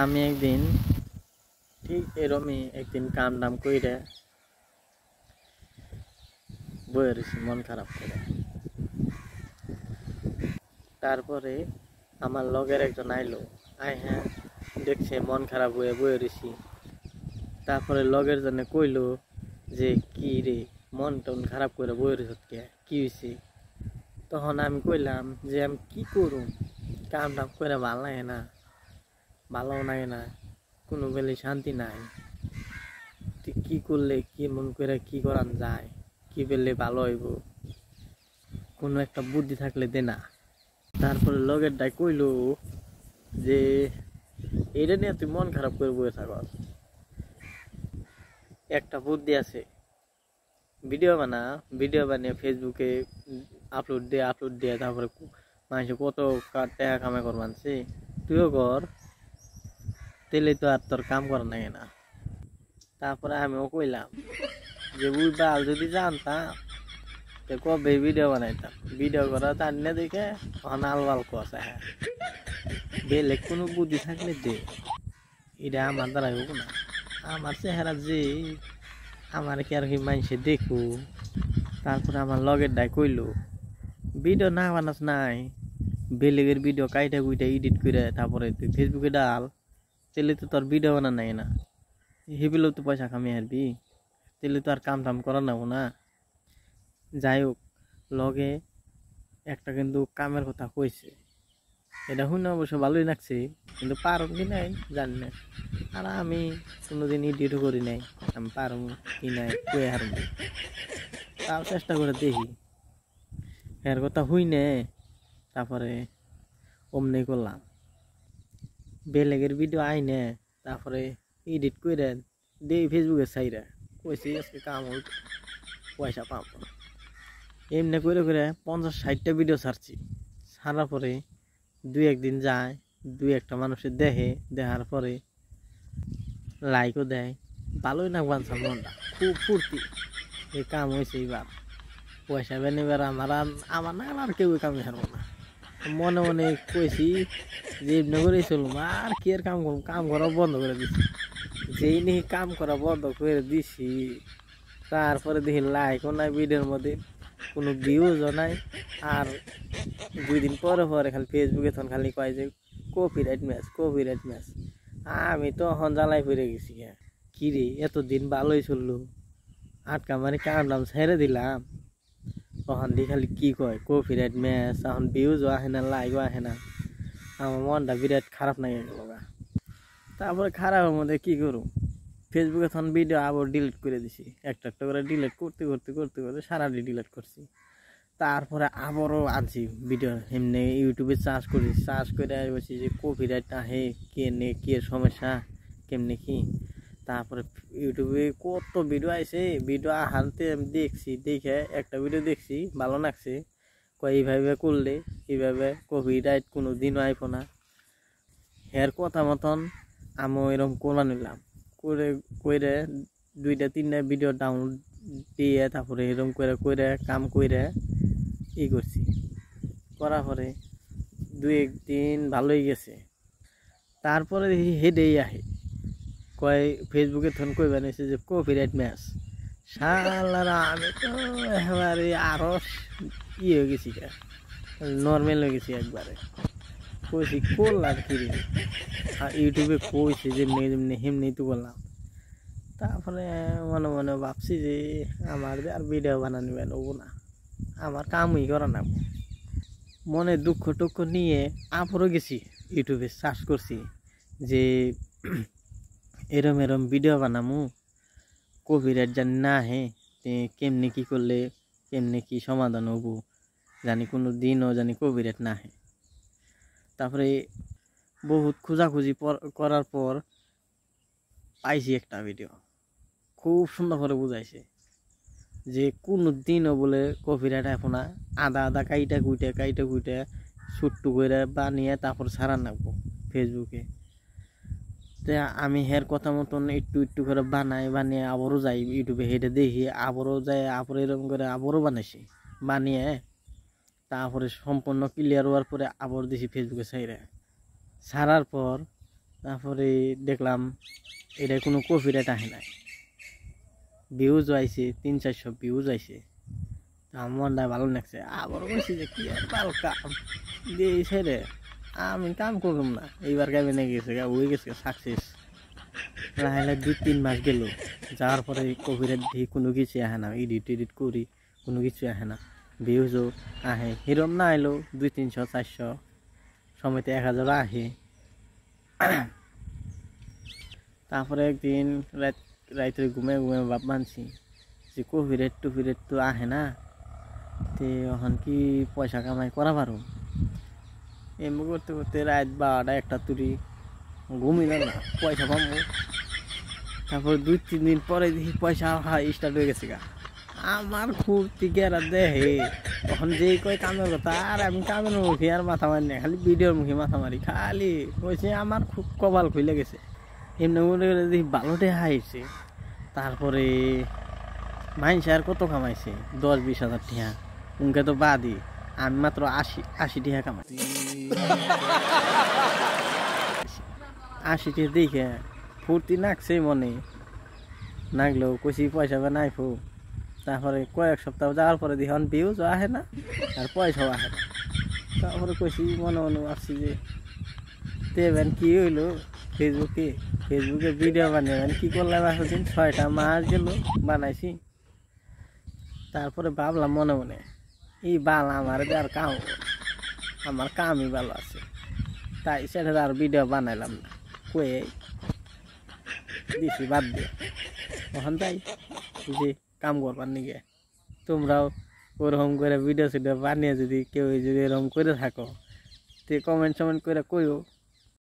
আমি একদিন ঠিক এরমই একদিন কাম টাম কইরা বয়ে রয়েছি মন খারাপ করে। তারপরে আমার লগের একজন আইলো, হ্যাঁ দেখছে মন খারাপ হয়ে বয়ে রয়েছি। তারপরে লগের জন্য কইলো যে কি রে মন টন খারাপ করে বয়ে রয়েছ কে, কি হয়েছে? তখন আমি কইলাম যে আমি কি করুম, কাম টাম করে ভালো লাগে না, ভালো লাগে না, কোনো বেলে শান্তি নাই। কি করলে কি মন করে কি করান যায়, কি পেলে ভালো হইব, কোনো একটা বুদ্ধি থাকলে দে না। তারপরে লগের ডাই কইলো যে এটা নিয়ে তুই মন খারাপ করে বসে থাক, একটা বুদ্ধি আছে, ভিডিও বানা, ভিডিও বানিয়ে ফেসবুকে আপলোড দিয়ে তারপরে মানুষ কত টাকা কামাই করবানছে, তুইও কর, তেলে তো আর তোর কাম করা নাই না। তারপরে আমিও কইলাম যে বুঝ বাল যদি জানতাম কবে ভিডিও বানাইতাম, ভিডিও করা জানি না দেখে আলবাল কষা। হ্যাঁ বেলেগ কোনো বুদ্ধি থাকলে দে, এটা আমার দ্বারা হবো না। আমার চেহারা যে আমার কি আর কি মানুষে দেখু। তারপরে আমার লগের ডাই কইলো ভিডিও না বানাস নাই, বেলেগের ভিডিও কাইটা কুইটা এডিট করে তারপরে তুই ফেসবুকে ডাল, তেলে তো তোর ভিডিও বানা নাই না, হেবিলেও তো পয়সা কামিয়ে হারবি, তেলে তো আর কাম টাম করা নেবো না। যাই হোক, লগে একটা কিন্তু কামের কথা কইছে, এটা শুনে অবশ্য ভালোই লাগছে, কিন্তু পারম কি নাই জানি না। আর আমি কোনোদিন এডিটও করি নাই, আমি পারম কি নাই কয়ে হারম, তাও চেষ্টা করে দেখি। এর কথা হুই নে তারপরে অমনি করলাম, বেলেগের ভিডিও আইনে তারপরে এডিট করে দেই ফেসবুকে চাইরা, কইছি আজকে কাম হল পয়সা পাব। এমনি করে করে 50-60টা ভিডিও ছাড়ছি। ছাড়ার পরে দুই একদিন যায়, দুই একটা মানুষের দেখে, দেখার পরে লাইকও দেয়, ভালোই না বানছাল, মনটা খুব ফুর্তি, এই কাম হয়েছে। এইবার পয়সা বেনিবার আমার না আর কেউ কামে হারবো না। মনে মনে কইছি যে এমনি করেই চলুম, আর কি আর কাম করুম, কাম করা বন্ধ করে দিছি। যেই নিয়ে কাম করা বন্ধ করে দিছি তারপরে দেখি লাইকও নাই, ভিডিওর মধ্যে কোনো ভিউজও নাই। আর 2 দিন পরে পরে খালি ফেসবুকে তখন খালি কয় যে কপিরাইট ম্যাচ। আমি তো এখন জ্বালাই ফিরে গেছি। কি রে এতদিন ভালোই চললো, আটকা মারি কাম টাম ছেড়ে দিলাম, তখন দিয়ে খালি কি কয় কপিরাইট ম্যাচ, এখন ভিউজও আহে না, লাইকও আহে না। আমার মনটা বিরাট খারাপ লাগে গেল। তারপরে খারাপের মধ্যে কি করুম, ফেসবুকে তখন ভিডিও আবার ডিলিট করে দিছি, একটা করে ডিলিট করতে সারাটি ডিলিট করছি। তারপরে আবারও আনছি ভিডিও, এমনি ইউটিউবে সার্চ করে বলছি যে কপিরাইট আহে কেনে কি সমস্যা কেমনে কি। তারপরে ইউটিউবে কত ভিডিও আইছে, ভিডিও আনতে আমি দেখে একটা ভিডিও দেখছি, ভালো লাগছে, কয় এইভাবে করলে এইভাবে কপিরাইট কোনো দিনও আইব না। এর কথা মতন আমি এরকম করে নিলাম, করে 2-3টা ভিডিও ডাউনলোড দিয়ে তারপরে এরকম করে কাম করে করছি। করার পরে 2-1 দিন ভালোই গেছে। তারপরে দেখি হেডেই আহে, কয় ফেসবুকে তখন কই বানিয়েছে যে কপিরাইট ম্যাচ। শালারা আমি তো একেবারে আরো হয়ে গেছি, নর্মাল হয়ে গেছি একবারে। কইছি করলাম কি রে, ইউটিউবে কইছে যে হেমনি তো করলাম। তারপরে মনে মনে ভাবছি যে আমার আর ভিডিও বানানি বেরোবো না, আমার কামই করা না। মনে দুঃখ টুক্ষ নিয়ে আবারও গেছি ইউটিউবে সার্চ করছি যে এরম ভিডিও বানামু, কপিরাইট জানি না হে, কেমনে কি করলে কেমনে কি সমাধান হবো, জানি কোনো দিনও জানি কপিরাইট না হে। তারপরে বহুত খোঁজাখুঁজি করার পর পাইছি একটা ভিডিও, খুব সুন্দর করে বুঝাইছে যে কোনো দিনও বলে কপিরাইট আইব না, আদা কাইটা কুইটা ছুট্টু করে বানিয়ে তারপর ছাড়া নাকবো ফেসবুকে। তো আমি হের কথা মতন একটু করে বানিয়ে আবারও যাই ইউটিউবে, হেঁটে দেখি, আবারও যাই, আবার এরকম করে আবারও বানাইছি, বানিয়ে তারপরে সম্পূর্ণ ক্লিয়ার হওয়ার পরে আবার দিছি ফেসবুকে ছাড়ার পর তারপরে দেখলাম এটা কোনো কপিরাইট আসে নাই, ভিউজ আইছে 300-400 ভিউজ আইছে। আমার মনটা ভালো লাগছে, আবার বলছি যে কি আর ভালো কাম দিয়েছে রে, আমি কাম করলাম না, এইবার কামে নিয়ে গেছে হয়ে গেছে সাকসেস। লাহে 2-3 মাস গেল, যাওয়ার পরে কপিরাইট দিয়ে কোনো কিছু আসে না, এডিট করি কোনো কিছু আসে না, ভিউজও আহে হিরম না এলো 200-300-400 সময়তে 1000 আহে। তারপরে একদিন রাত্রে ঘুমে ভাব মানছি যে কপিরাইট টপিরাইট তো আহে না, তে এখন কি পয়সা কামাই করা পারো। এমনি করতে করতে রাত 12টা-1টা তুরি ঘুমিলাম না, পয়সা পাবো। তারপর 2-3 দিন পরে দেখি পয়সা স্টার্ট হয়ে গেছে গা। আমার ফুর্তি গেরা দেহে তখন যেই কয় কামের কথা, আর আমি কামের মুখে আর মাথা মারি না, খালি ভিডিওর মুখে মাথা মারি, খালি হয়েছে আমার খুব কপাল খুলে গেছে। এমনি মনে করে দেখি ভালোটে হাইছে। তারপরে মাইনস আর কত কামাইছে 10-20 হাজার টাকা, উনকে তো বাদি আমি মাত্র 80 টাকা কামাই। 80 টাকা দেখে ফুর্তি নাকছে মনে, নাগলেও কইছি পয়সা বা নাই ফু। তারপরে কয়েক সপ্তাহ যাওয়ার পরে দেখুন ভিউজ আহে না আর পয়সাও আহে না। তারপরে কইছি মনে আসছি যে দেবেন কি হইলো, ফেসবুকে ভিডিও বানাবেন কি করলাম, এতদিন 6টা মাস গেল বানাইছি। তারপরে ভাবলাম মনে এই বাল আমার আর কাম, আমার কামই ভালো আছে, তাই সেটা আর ভিডিও বানাইলাম না, কয়ে দিছি বাদ দিয়ে। তখন তাই যে কাম করবার নিগে তোমরাও ওরকম করে ভিডিও বানিয়ে যদি কেউ যদি এরকম করে থাকো, তে কমেন্ট করে কইও।